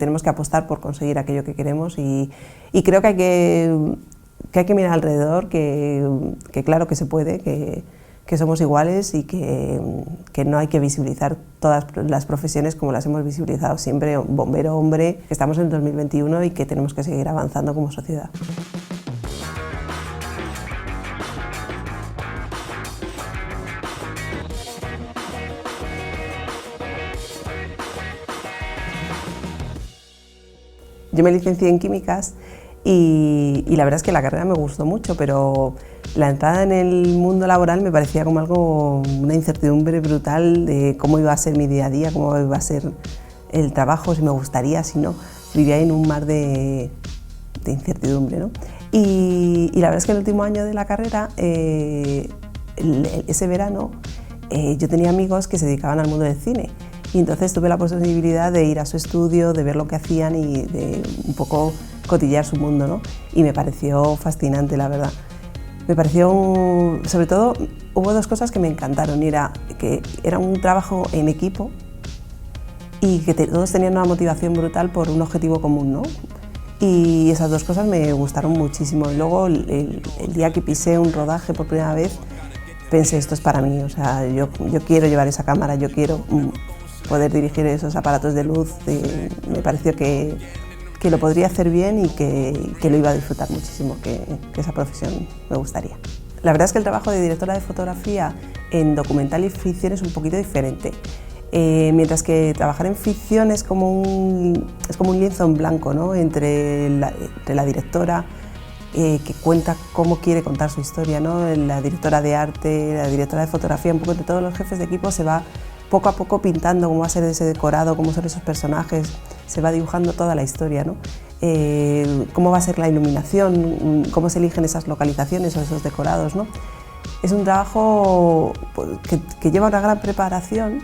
Tenemos que apostar por conseguir aquello que queremos y creo que hay que mirar alrededor, que claro que se puede, que somos iguales y que no hay que visibilizar todas las profesiones como las hemos visibilizado siempre, bombero, hombre, que estamos en 2021 y que tenemos que seguir avanzando como sociedad. Yo me licencié en químicas y la verdad es que la carrera me gustó mucho, pero la entrada en el mundo laboral me parecía como una incertidumbre brutal de cómo iba a ser mi día a día, cómo iba a ser el trabajo, si me gustaría, si no. Vivía en un mar de incertidumbre, ¿no? Y la verdad es que el último año de la carrera, ese verano, yo tenía amigos que se dedicaban al mundo del cine. Y entonces tuve la posibilidad de ir a su estudio, de ver lo que hacían y de un poco cotillear su mundo, ¿no? Y me pareció fascinante, la verdad. Me pareció, sobre todo, hubo dos cosas que me encantaron. Que era un trabajo en equipo y que todos tenían una motivación brutal por un objetivo común, ¿no? Y esas dos cosas me gustaron muchísimo. Y luego, el día que pisé un rodaje por primera vez, pensé, esto es para mí, o sea, yo quiero llevar esa cámara, yo quiero poder dirigir esos aparatos de luz. Me pareció que lo podría hacer bien y que lo iba a disfrutar muchísimo, que esa profesión me gustaría. La verdad es que el trabajo de directora de fotografía en documental y ficción es un poquito diferente. Mientras que trabajar en ficción es como un lienzo en blanco, ¿no? entre la directora, que cuenta cómo quiere contar su historia, ¿no? La directora de arte, la directora de fotografía, un poco entre todos los jefes de equipo se va poco a poco pintando cómo va a ser ese decorado, cómo son esos personajes, se va dibujando toda la historia, ¿no? Cómo va a ser la iluminación, cómo se eligen esas localizaciones o esos decorados, ¿no? Es un trabajo que lleva una gran preparación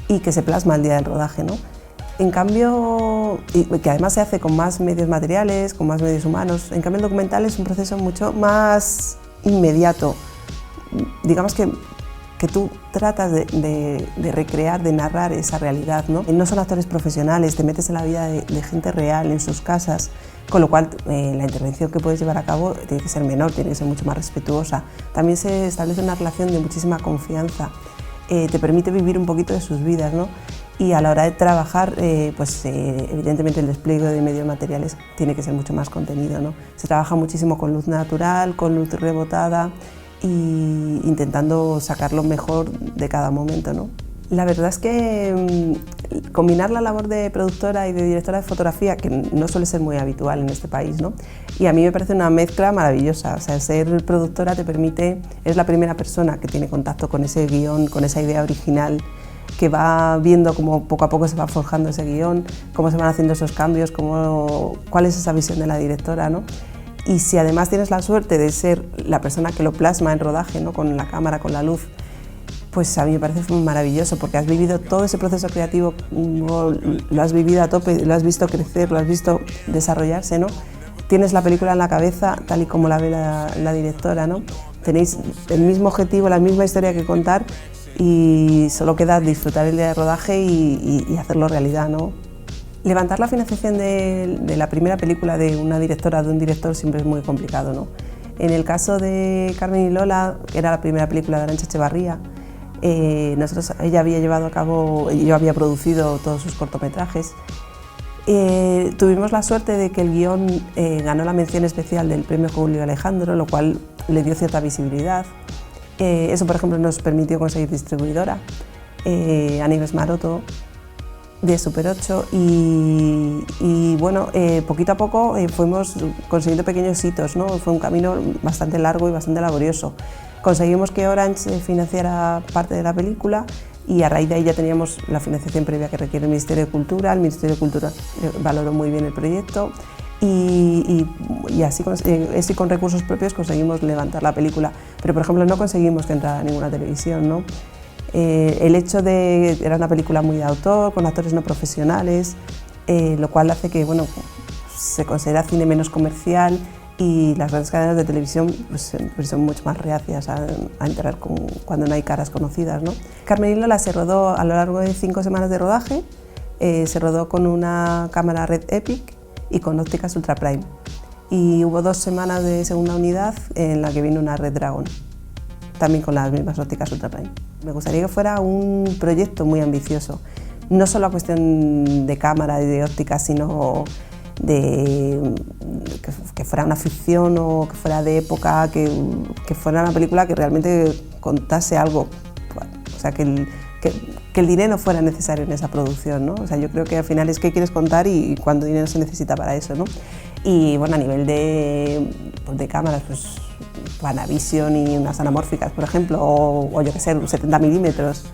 y que se plasma el día del rodaje, ¿no? En cambio, y que además se hace con más medios materiales, con más medios humanos, en cambio el documental es un proceso mucho más inmediato. Digamos que tú tratas de recrear, de narrar esa realidad, ¿no? No son actores profesionales, te metes en la vida de gente real, en sus casas, con lo cual la intervención que puedes llevar a cabo tiene que ser menor, tiene que ser mucho más respetuosa. También se establece una relación de muchísima confianza, te permite vivir un poquito de sus vidas, ¿no? Y a la hora de trabajar, evidentemente el despliegue de medios materiales tiene que ser mucho más contenido, ¿no? Se trabaja muchísimo con luz natural, con luz rebotada, y intentando sacar lo mejor de cada momento, ¿no? La verdad es que combinar la labor de productora y de directora de fotografía, que no suele ser muy habitual en este país, ¿no? Y a mí me parece una mezcla maravillosa. O sea, ser productora te permite, eres la primera persona que tiene contacto con ese guión, con esa idea original, que va viendo cómo poco a poco se va forjando ese guión, cómo se van haciendo esos cambios, cuál es esa visión de la directora, ¿no? Y si además tienes la suerte de ser la persona que lo plasma en rodaje, ¿no? Con la cámara, con la luz, pues a mí me parece maravilloso porque has vivido todo ese proceso creativo, lo has vivido a tope, lo has visto crecer, lo has visto desarrollarse, ¿no? Tienes la película en la cabeza tal y como la ve la directora, ¿no? Tenéis el mismo objetivo, la misma historia que contar y solo queda disfrutar el día de rodaje y hacerlo realidad, ¿no? Levantar la financiación de la primera película de una directora, de un director, siempre es muy complicado, ¿no? En el caso de Carmen y Lola, que era la primera película de Arantxa Echevarría, ella había llevado a cabo, yo había producido todos sus cortometrajes. Tuvimos la suerte de que el guión ganó la mención especial del premio Julio Alejandro, lo cual le dio cierta visibilidad. Eso, por ejemplo, nos permitió conseguir distribuidora, Aníbal Maroto, de Super 8 y bueno, poquito a poco fuimos consiguiendo pequeños hitos, ¿no? Fue un camino bastante largo y bastante laborioso. Conseguimos que Orange financiara parte de la película y a raíz de ahí ya teníamos la financiación previa que requiere el Ministerio de Cultura. El Ministerio de Cultura valoró muy bien el proyecto y así con recursos propios conseguimos levantar la película, pero por ejemplo no conseguimos que entrara a ninguna televisión, ¿no? El hecho de que era una película muy de autor, con actores no profesionales, lo cual hace que bueno, se considera cine menos comercial y las grandes cadenas de televisión pues son mucho más reacias a entrar cuando no hay caras conocidas, ¿no? Carmen y Lola se rodó a lo largo de 5 semanas de rodaje, Se rodó con una cámara Red Epic y con ópticas Ultra Prime. Y hubo 2 semanas de segunda unidad en la que vino una Red Dragon, también con las mismas ópticas Ultra Prime. Me gustaría que fuera un proyecto muy ambicioso, no solo a cuestión de cámara y de ópticas, sino de que fuera una ficción o que fuera de época, que fuera una película que realmente contase algo, o sea, que el dinero no fuera necesario en esa producción, ¿no? O sea, yo creo que al final es qué quieres contar y cuánto dinero se necesita para eso, ¿no? Y bueno, a nivel de cámaras, pues Panavision y unas anamórficas, por ejemplo, o yo qué sé, 70 milímetros,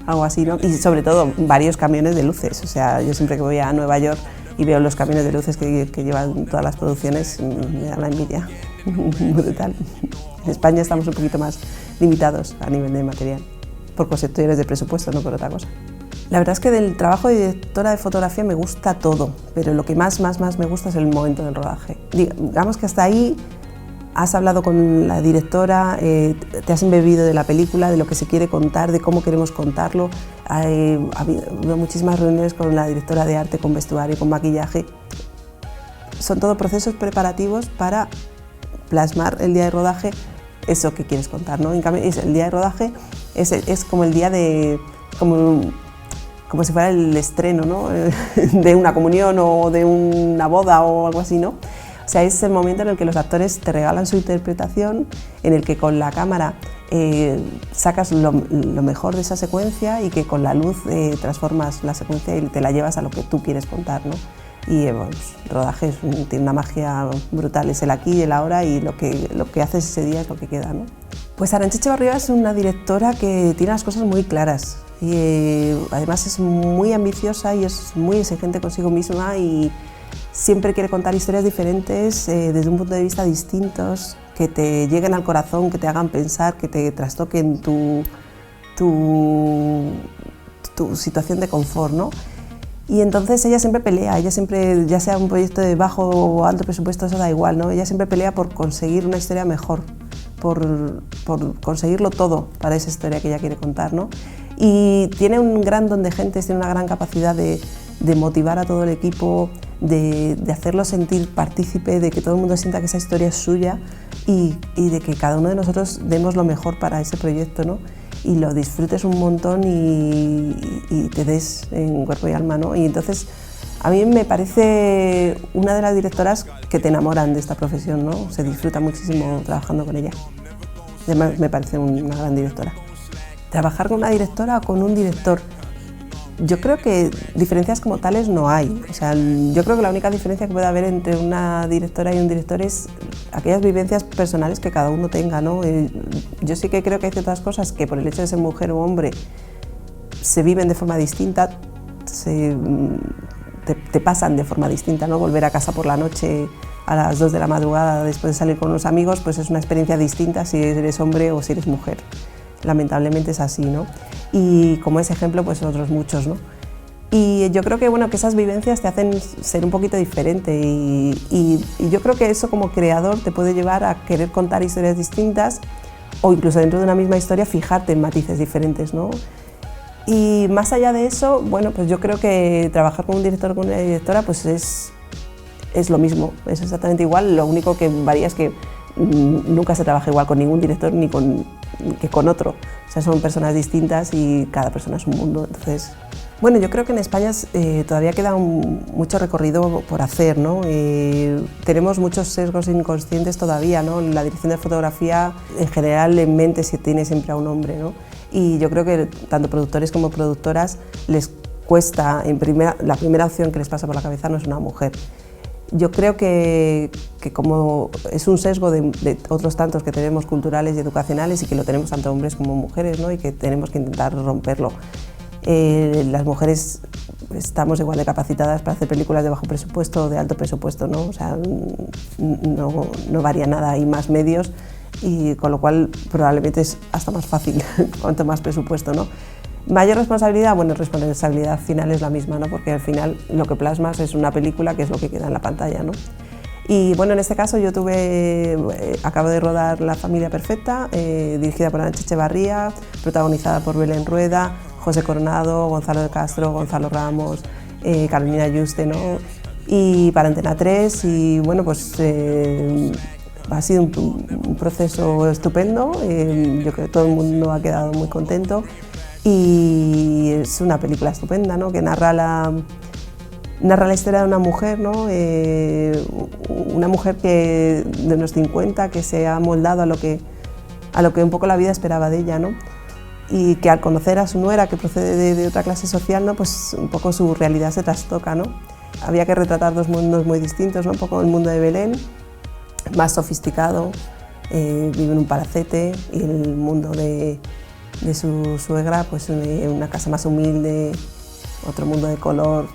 algo así, ¿no? Y sobre todo varios camiones de luces, o sea, yo siempre que voy a Nueva York y veo los camiones de luces que llevan todas las producciones, me da la envidia brutal. En España estamos un poquito más limitados a nivel de material, por cuestiones de presupuesto, no por otra cosa. La verdad es que del trabajo de directora de fotografía me gusta todo, pero lo que más me gusta es el momento del rodaje. Digamos que hasta ahí has hablado con la directora, te has embebido de la película, de lo que se quiere contar, de cómo queremos contarlo. Ha habido muchísimas reuniones con la directora de arte, con vestuario, con maquillaje. Son todos procesos preparativos para plasmar el día de rodaje eso que quieres contar, ¿no? En cambio, el día de rodaje es como el día de... como si fuera el estreno, ¿no? De una comunión o de una boda o algo así, ¿no? O sea, es el momento en el que los actores te regalan su interpretación, en el que con la cámara sacas lo mejor de esa secuencia y que con la luz transformas la secuencia y te la llevas a lo que tú quieres contar, ¿no? Y bueno, pues, el rodaje tiene una magia brutal, es el aquí y el ahora y lo que haces ese día es lo que queda, ¿no? Pues Arantxa Etxebarria es una directora que tiene las cosas muy claras y además es muy ambiciosa y es muy exigente consigo misma y siempre quiere contar historias diferentes desde un punto de vista distintos, que te lleguen al corazón, que te hagan pensar, que te trastoquen tu situación de confort, ¿no? Y entonces ella siempre pelea, ya sea un proyecto de bajo o alto presupuesto, eso da igual, ¿no? Ella siempre pelea por conseguir una historia mejor, por conseguirlo todo para esa historia que ella quiere contar, ¿no? Y tiene un gran don de gentes, tiene una gran capacidad de motivar a todo el equipo, de hacerlo sentir partícipe, de que todo el mundo sienta que esa historia es suya y de que cada uno de nosotros demos lo mejor para ese proyecto, ¿no? Y lo disfrutes un montón y te des en cuerpo y alma, ¿no? Y entonces a mí me parece una de las directoras que te enamoran de esta profesión, ¿no? Se disfruta muchísimo trabajando con ella. Además me parece una gran directora. Trabajar con una directora o con un director, yo creo que diferencias como tales no hay. O sea, yo creo que la única diferencia que puede haber entre una directora y un director es aquellas vivencias personales que cada uno tenga, ¿no? Yo sí que creo que hay ciertas cosas que por el hecho de ser mujer o hombre se viven de forma distinta, te pasan de forma distinta, ¿no? Volver a casa por la noche a las 2 de la madrugada después de salir con unos amigos, pues es una experiencia distinta si eres hombre o si eres mujer. Lamentablemente es así, ¿no? Y como ese ejemplo, pues otros muchos, ¿no? Y yo creo que, bueno, que esas vivencias te hacen ser un poquito diferente y yo creo que eso como creador te puede llevar a querer contar historias distintas o incluso dentro de una misma historia fijarte en matices diferentes, ¿no? Y más allá de eso, bueno, pues yo creo que trabajar con un director o con una directora pues es lo mismo, es exactamente igual, lo único que varía es que nunca se trabaja igual con ningún director ni que con otro, o sea, son personas distintas y cada persona es un mundo, entonces... Bueno, yo creo que en España todavía queda mucho recorrido por hacer, ¿no? Tenemos muchos sesgos inconscientes todavía, ¿no? La dirección de fotografía en general en mente se tiene siempre a un hombre, ¿no? Y yo creo que tanto productores como productoras les cuesta, la primera opción que les pasa por la cabeza no es una mujer. Yo creo que como es un sesgo de otros tantos que tenemos culturales y educacionales y que lo tenemos tanto hombres como mujeres, ¿no? Y que tenemos que intentar romperlo. Las mujeres estamos igual de capacitadas para hacer películas de bajo presupuesto o de alto presupuesto, ¿no? O sea, no varía nada, hay más medios y con lo cual probablemente es hasta más fácil cuanto más presupuesto, ¿no? Mayor responsabilidad, bueno, responsabilidad final es la misma, ¿no? Porque al final lo que plasmas es una película que es lo que queda en la pantalla, ¿no? Y bueno, en este caso yo acabo de rodar La familia perfecta, dirigida por Arantxa Etxebarria, protagonizada por Belén Rueda, José Coronado, Gonzalo de Castro, Gonzalo Ramos, Carolina Yuste, ¿no? Y para Antena 3, y bueno, pues ha sido un proceso estupendo, yo creo que todo el mundo ha quedado muy contento y es una película estupenda, ¿no? Que narra la historia de una mujer, ¿no? Una mujer que de unos 50 que se ha moldado a lo que un poco la vida esperaba de ella, ¿no? Y que al conocer a su nuera, que procede de otra clase social, ¿no? Pues un poco su realidad se trastoca, ¿no? Había que retratar dos mundos muy distintos, ¿no? Un poco el mundo de Belén, más sofisticado, vive en un palacete, y el mundo de su suegra, pues una casa más humilde, otro mundo de color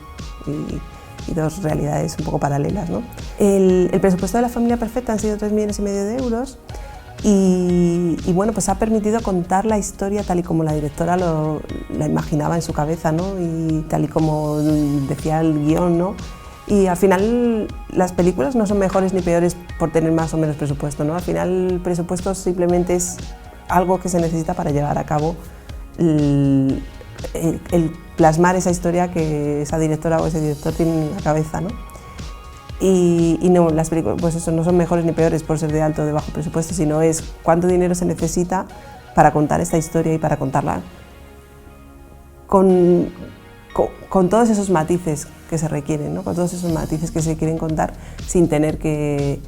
y dos realidades un poco paralelas, ¿no? El presupuesto de La familia perfecta han sido 3,5 millones de euros y bueno, pues ha permitido contar la historia tal y como la directora la imaginaba en su cabeza, ¿no? Y tal y como decía el guión, ¿no? Y al final las películas no son mejores ni peores por tener más o menos presupuesto, ¿no? Al final el presupuesto simplemente es algo que se necesita para llevar a cabo el plasmar esa historia que esa directora o ese director tiene en la cabeza, ¿no? Y no, las películas pues eso, no son mejores ni peores por ser de alto o de bajo presupuesto, sino es cuánto dinero se necesita para contar esta historia y para contarla con todos esos matices que se requieren, ¿no? Con todos esos matices que se quieren contar sin tener que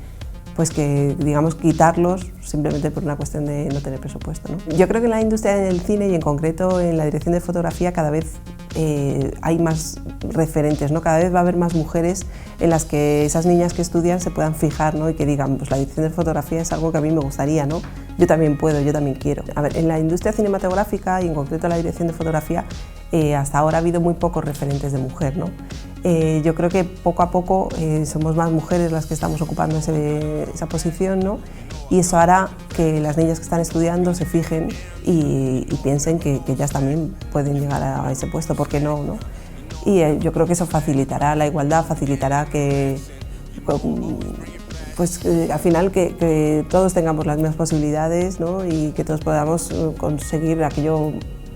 digamos, quitarlos simplemente por una cuestión de no tener presupuesto, ¿no? Yo creo que en la industria del cine y en concreto en la dirección de fotografía cada vez hay más referentes, ¿no? Cada vez va a haber más mujeres en las que esas niñas que estudian se puedan fijar, ¿no? Y que digan, pues la dirección de fotografía es algo que a mí me gustaría, ¿no? Yo también puedo, yo también quiero. A ver, en la industria cinematográfica y en concreto la dirección de fotografía hasta ahora ha habido muy pocos referentes de mujer, ¿no? Yo creo que poco a poco somos más mujeres las que estamos ocupando esa posición, ¿no? Y eso hará que las niñas que están estudiando se fijen y piensen que ellas también pueden llegar a ese puesto, ¿por qué no, no? Y yo creo que eso facilitará la igualdad, facilitará que al final que todos tengamos las mismas posibilidades, ¿no? Y que todos podamos conseguir aquello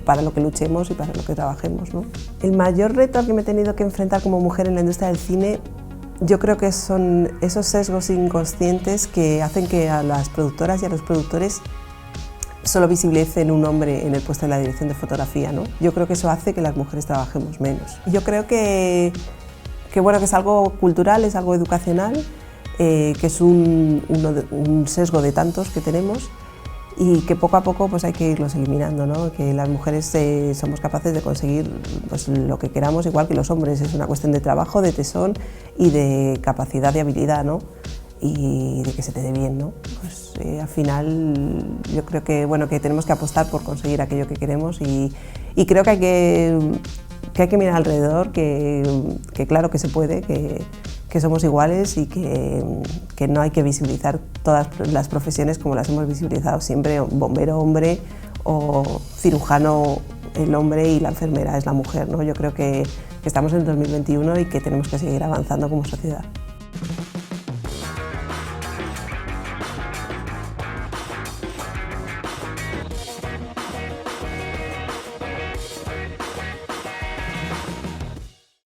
para lo que luchemos y para lo que trabajemos, ¿no? El mayor reto al que me he tenido que enfrentar como mujer en la industria del cine, yo creo que son esos sesgos inconscientes que hacen que a las productoras y a los productores solo visibilicen un hombre en el puesto de la dirección de fotografía, ¿no? Yo creo que eso hace que las mujeres trabajemos menos. Yo creo que es algo cultural, es algo educacional, que es un sesgo de tantos que tenemos, y que poco a poco pues hay que irlos eliminando, ¿no? Que las mujeres somos capaces de conseguir pues, lo que queramos igual que los hombres, es una cuestión de trabajo, de tesón y de capacidad, de habilidad, ¿no? Y de que se te dé bien, ¿no? Pues al final yo creo que tenemos que apostar por conseguir aquello que queremos y creo que hay que mirar alrededor, que claro que se puede, que somos iguales y que no hay que visibilizar todas las profesiones como las hemos visibilizado siempre, bombero hombre o cirujano el hombre y la enfermera es la mujer, ¿no? Yo creo que estamos en el 2021 y que tenemos que seguir avanzando como sociedad.